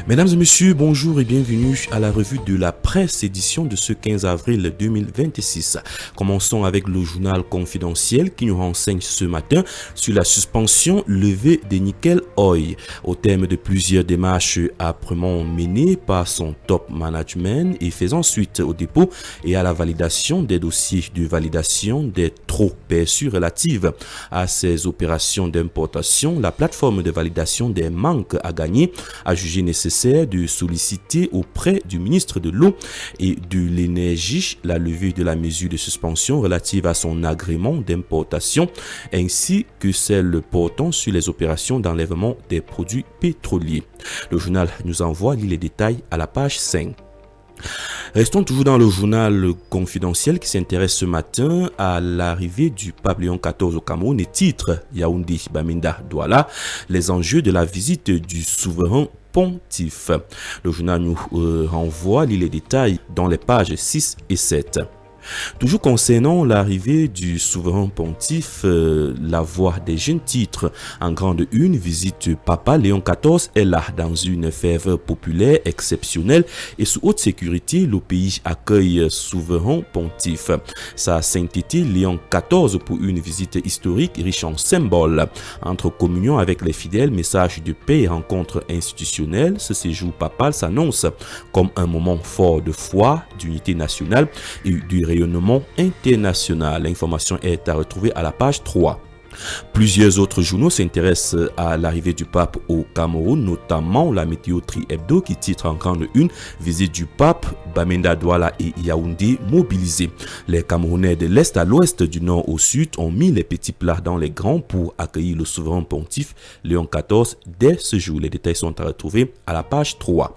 Mesdames et messieurs, bonjour et bienvenue à la revue de la presse édition de ce 15 avril 2026. Commençons avec le journal confidentiel qui nous renseigne ce matin sur la suspension levée des Nickel Oil. Au terme de plusieurs démarches âprement menées par son top management et faisant suite au dépôt et à la validation des dossiers de validation des trop perçus relatives à ces opérations d'importation, la plateforme de validation des manques à gagner a jugé nécessaire de solliciter auprès du ministre de l'Eau et de l'Énergie la levée de la mesure de suspension relative à son agrément d'importation ainsi que celle portant sur les opérations d'enlèvement des produits pétroliers. Le journal nous envoie les détails à la page 5. Restons toujours dans le journal confidentiel qui s'intéresse ce matin à l'arrivée du pape Léon XIV au Cameroun et titre Yaoundé Bamenda Douala, les enjeux de la visite du souverain pontife. Le journal nous renvoie les détails dans les pages 6 et 7. Toujours concernant l'arrivée du souverain pontife, la voix des jeunes titres en grande une, visite Papa Léon XIV est là dans une ferveur populaire exceptionnelle et sous haute sécurité, le pays accueille souverain pontife. Sa sainteté Léon XIV pour une visite historique riche en symboles. Entre communion avec les fidèles, message de paix et rencontre institutionnelle, ce séjour papal s'annonce comme un moment fort de foi, d'unité nationale et du rayonnement international. L'information est à retrouver à la page 3. Plusieurs autres journaux s'intéressent à l'arrivée du pape au Cameroun, notamment la Météo Tri Hebdo qui titre en grande une visite du pape, Bamenda Douala et Yaoundé mobilisés. Les Camerounais de l'Est à l'Ouest, du Nord au Sud ont mis les petits plats dans les grands pour accueillir le souverain pontife Léon XIV dès ce jour. Les détails sont à retrouver à la page 3.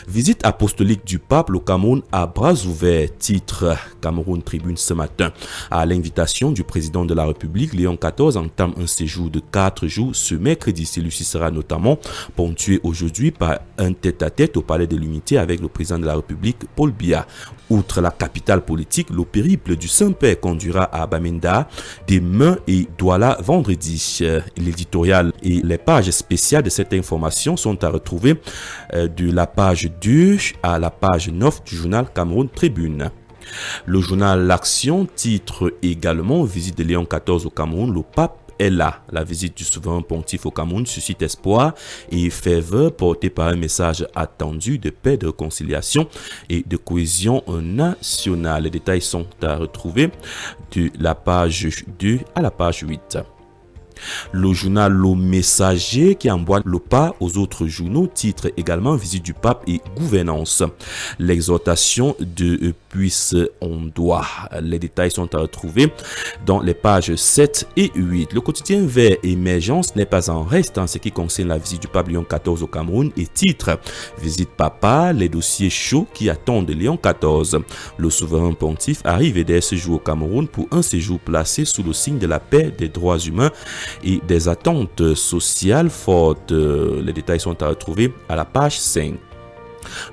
Visite apostolique du pape au Cameroun à bras ouverts, titre Cameroun Tribune ce matin. À l'invitation du président de la République, Léon XIV entame un séjour de 4 jours ce mercredi. Celui-ci sera notamment ponctué aujourd'hui par un tête-à-tête au Palais de l'Unité avec le président de la République, Paul Biya. Outre la capitale politique, le périple du Saint-Père conduira à Bamenda demain et Douala vendredi. L'éditorial et les pages spéciales de cette information sont à retrouver de la page 2 à la page 9 du journal Cameroun Tribune. Le journal L'Action titre également Visite de Léon XIV au Cameroun, le pape est là. La visite du souverain pontife au Cameroun suscite espoir et ferveur porté par un message attendu de paix, de réconciliation et de cohésion nationale. Les détails sont à retrouver de la page 2 à la page 8. Le journal Le Messager qui envoie le pas aux autres journaux titre également Visite du pape et gouvernance. L'exhortation de puisse on doit. Les détails sont à retrouver dans les pages 7 et 8. Le quotidien Vert Émergence n'est pas en reste en ce qui concerne la visite du pape Léon XIV au Cameroun et titre Visite papa, les dossiers chauds qui attendent Léon XIV. Le souverain pontife arrive dès ce jour au Cameroun pour un séjour placé sous le signe de la paix, des droits humains et des attentes sociales fortes. Les détails sont à retrouver à la page 5.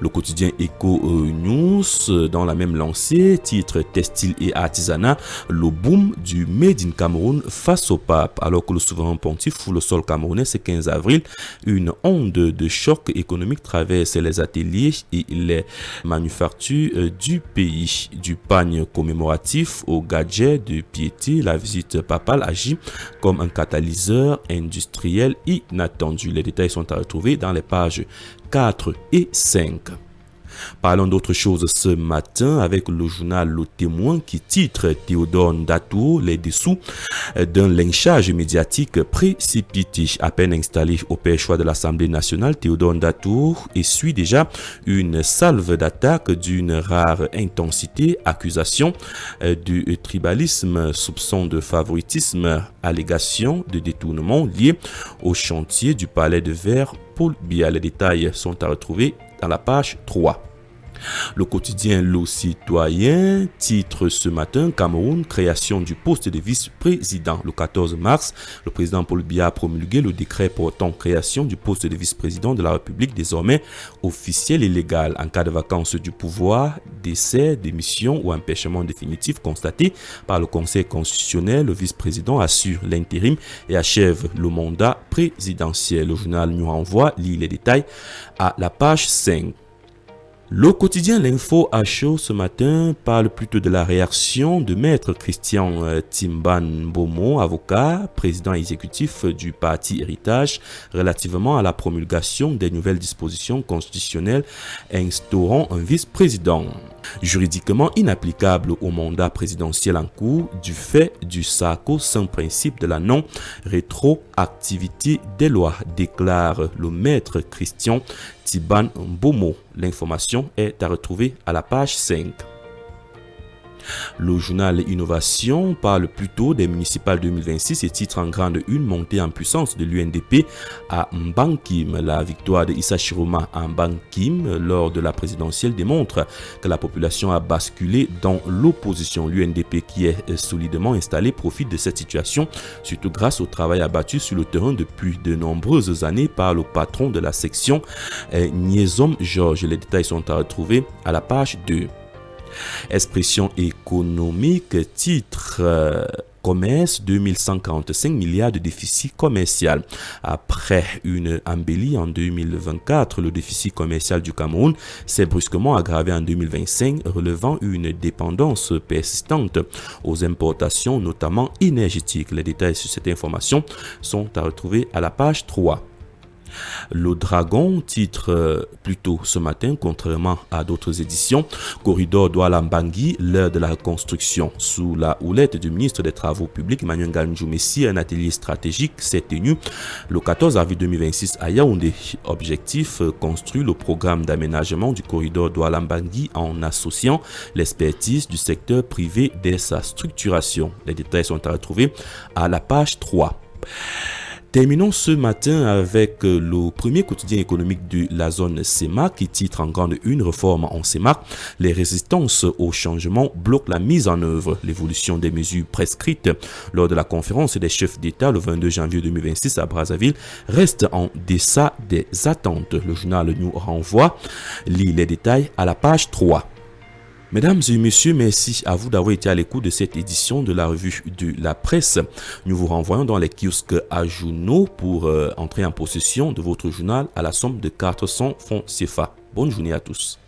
Le quotidien Eco News dans la même lancée, titre textile et artisanat, le boom du Made in Cameroun face au pape. Alors que le souverain pontife fout le sol camerounais ce 15 avril, une onde de choc économique traverse les ateliers et les manufactures du pays. Du pagne commémoratif au gadget de piété, la visite papale agit comme un catalyseur industriel inattendu. Les détails sont à retrouver dans les pages 4 et 5. Parlons d'autre chose ce matin avec le journal Le Témoin qui titre Théodore Ndatour les dessous d'un lynchage médiatique précipité. À peine installé au perchoir de l'Assemblée nationale, Théodore Ndatour essuie déjà une salve d'attaques d'une rare intensité, accusations de tribalisme, soupçons de favoritisme, allégations de détournement liés au chantier du palais de verre Paul Biya. Les détails sont à retrouver dans la page 3. Le quotidien Le Citoyen titre ce matin Cameroun, création du poste de vice-président. Le 14 mars, le président Paul Biya a promulgué le décret portant création du poste de vice-président de la République, désormais officiel et légal. En cas de vacance du pouvoir, décès, démission ou empêchement définitif constaté par le Conseil constitutionnel, le vice-président assure l'intérim et achève le mandat présidentiel. Le journal nous renvoie, lit les détails à la page 5. Le quotidien L'Info à chaud ce matin parle plutôt de la réaction de maître Christian Timban Bomo, avocat, président exécutif du parti Héritage, relativement à la promulgation des nouvelles dispositions constitutionnelles instaurant un vice-président. Juridiquement inapplicable au mandat présidentiel en cours du fait du sacro-saint principe de la non-rétroactivité des lois, déclare le maître Christian Timban Bomo. L'information est à retrouver à la page 5. Le journal Innovation parle plutôt des municipales 2026 et titre en grande une montée en puissance de l'UNDP à Mbankim. La victoire de Issa Chiroma à Mbankim lors de la présidentielle démontre que la population a basculé dans l'opposition. L'UNDP qui est solidement installée profite de cette situation, surtout grâce au travail abattu sur le terrain depuis de nombreuses années par le patron de la section Niezom Georges. Les détails sont à retrouver à la page 2. Expression économique, titre commerce, 2145 milliards de déficit commercial. Après une embellie en 2024, le déficit commercial du Cameroun s'est brusquement aggravé en 2025, relevant une dépendance persistante aux importations, notamment énergétiques. Les détails sur cette information sont à retrouver à la page 3. Le Dragon titre plutôt ce matin, contrairement à d'autres éditions, Corridor Douala-Mbangui, l'heure de la construction. Sous la houlette du ministre des Travaux publics, Emmanuel Ngannou Messi, un atelier stratégique s'est tenu le 14 avril 2026 à Yaoundé. Objectif, construire le programme d'aménagement du corridor Douala-Mbangui en associant l'expertise du secteur privé dès sa structuration. Les détails sont à retrouver à la page 3. Terminons ce matin avec le premier quotidien économique de la zone CEMAC qui titre en grande une réforme en CEMAC. Les résistances au changement bloquent la mise en œuvre. L'évolution des mesures prescrites lors de la conférence des chefs d'État le 22 janvier 2026 à Brazzaville reste en deçà des attentes. Le journal nous renvoie, lit les détails à la page 3. Mesdames et messieurs, merci à vous d'avoir été à l'écoute de cette édition de la revue de la presse. Nous vous renvoyons dans les kiosques à journaux pour entrer en possession de votre journal à la somme de 400 francs CFA. Bonne journée à tous.